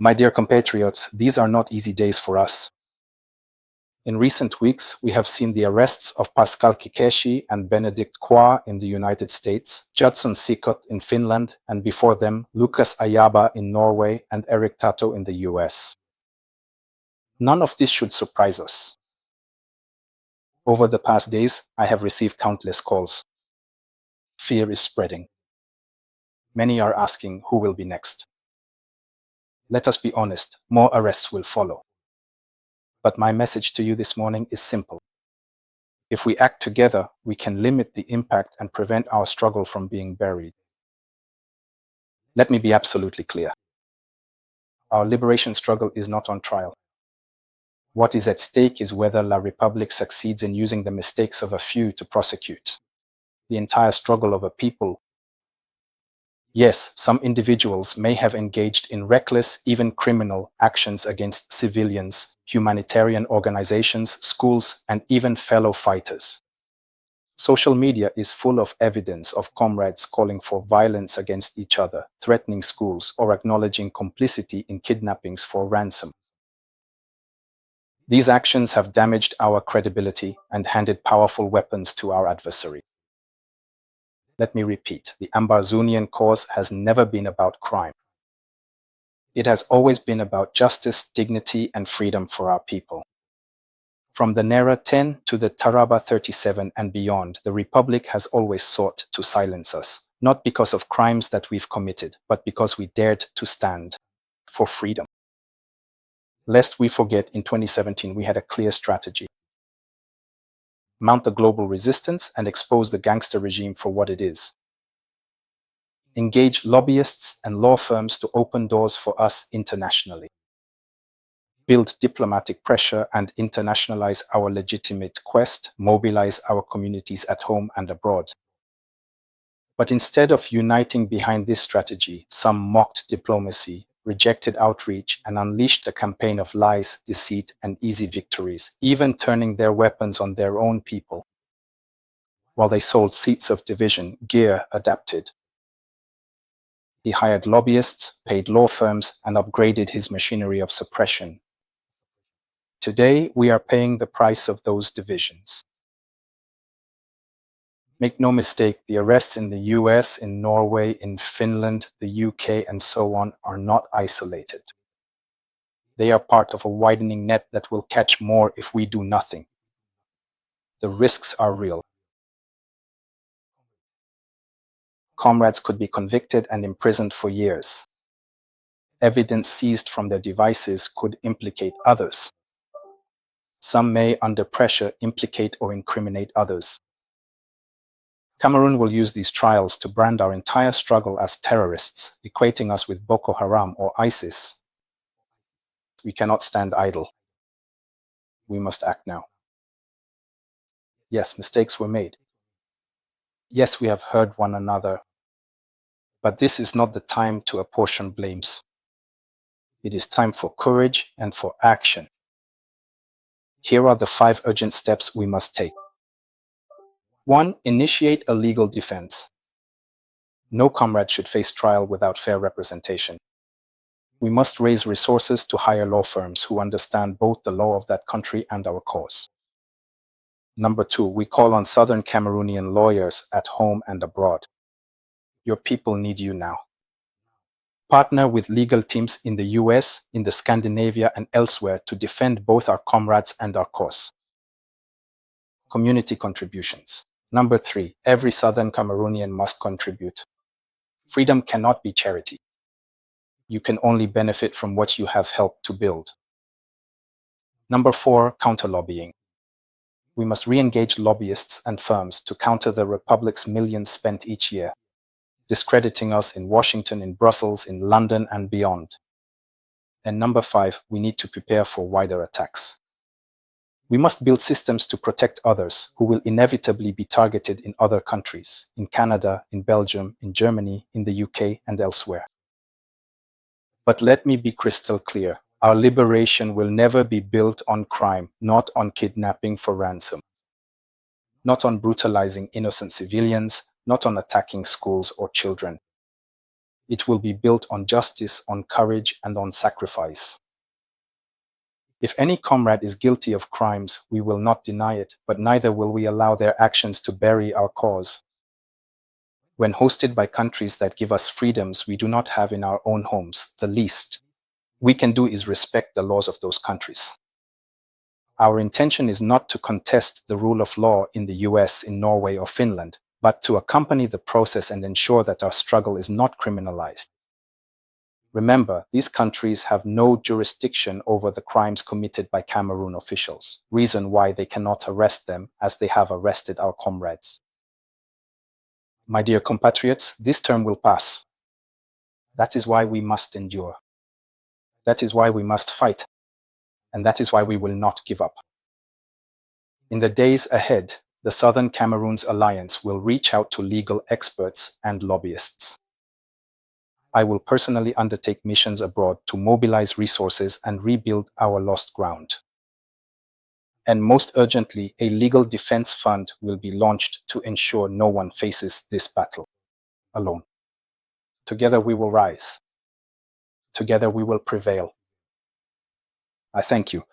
My dear compatriots, these are not easy days for us. In recent weeks, we have seen the arrests of Pascal Kikeshi and Benedict Kwa in the United States, Judson Sikot in Finland, and before them, Lucas Ayaba in Norway and Eric Tato in the US. None of this should surprise us. Over the past days, I have received countless calls. Fear is spreading. Many are asking who will be next. Let us be honest, more arrests will follow. But my message to you this morning is simple. If we act together, we can limit the impact and prevent our struggle from being buried. Let me be absolutely clear. Our liberation struggle is not on trial. What is at stake is whether La République succeeds in using the mistakes of a few to prosecute the entire struggle of a people. Yes, some individuals may have engaged in reckless, even criminal actions against civilians, humanitarian organizations, schools, and even fellow fighters. Social media is full of evidence of comrades calling for violence against each other, threatening schools, or acknowledging complicity in kidnappings for ransom. These actions have damaged our credibility and handed powerful weapons to our adversary. Let me repeat, the Ambazoonian cause has never been about crime. It has always been about justice, dignity, and freedom for our people. From the Nera 10 to the Taraba 37 and beyond, the Republic has always sought to silence us, not because of crimes that we've committed, but because we dared to stand for freedom. Lest we forget, in 2017 we had a clear strategy. Mount the global resistance and expose the gangster regime for what it is. Engage lobbyists and law firms to open doors for us internationally. Build diplomatic pressure and internationalize our legitimate quest, mobilize our communities at home and abroad. But instead of uniting behind this strategy, some mocked diplomacy, rejected outreach, and unleashed a campaign of lies, deceit, and easy victories, even turning their weapons on their own people. While they sold seats of division, Gear adapted. He hired lobbyists, paid law firms, and upgraded his machinery of suppression. Today, we are paying the price of those divisions. Make no mistake, the arrests in the US, in Norway, in Finland, the UK, and so on are not isolated. They are part of a widening net that will catch more if we do nothing. The risks are real. Comrades could be convicted and imprisoned for years. Evidence seized from their devices could implicate others. Some may, under pressure, implicate or incriminate others. Cameroon will use these trials to brand our entire struggle as terrorists, equating us with Boko Haram or ISIS. We cannot stand idle. We must act now. Yes, mistakes were made. Yes, we have hurt one another. But this is not the time to apportion blames. It is time for courage and for action. Here are the 5 urgent steps we must take. 1. Initiate a legal defense. No comrade should face trial without fair representation. We must raise resources to hire law firms who understand both the law of that country and our cause. Number 2, we call on Southern Cameroonian lawyers at home and abroad. Your people need you now. Partner with legal teams in the US, in the Scandinavia, and elsewhere to defend both our comrades and our cause. Community contributions. Number 3, every Southern Cameroonian must contribute. Freedom cannot be charity. You can only benefit from what you have helped to build. Number 4, counter-lobbying. We must re-engage lobbyists and firms to counter the Republic's millions spent each year, discrediting us in Washington, in Brussels, in London, and beyond. And number 5, we need to prepare for wider attacks. We must build systems to protect others who will inevitably be targeted in other countries, in Canada, in Belgium, in Germany, in the UK, and elsewhere. But let me be crystal clear. Our liberation will never be built on crime, not on kidnapping for ransom, not on brutalizing innocent civilians, not on attacking schools or children. It will be built on justice, on courage, and on sacrifice. If any comrade is guilty of crimes, we will not deny it, but neither will we allow their actions to bury our cause. When hosted by countries that give us freedoms we do not have in our own homes, the least we can do is respect the laws of those countries. Our intention is not to contest the rule of law in the US, in Norway, or Finland, but to accompany the process and ensure that our struggle is not criminalized. Remember, these countries have no jurisdiction over the crimes committed by Cameroon officials, reason why they cannot arrest them as they have arrested our comrades. My dear compatriots, this term will pass. That is why we must endure. That is why we must fight. And that is why we will not give up. In the days ahead, the Southern Cameroons Alliance will reach out to legal experts and lobbyists. I will personally undertake missions abroad to mobilize resources and rebuild our lost ground. And most urgently, a legal defense fund will be launched to ensure no one faces this battle alone. Together we will rise. Together we will prevail. I thank you.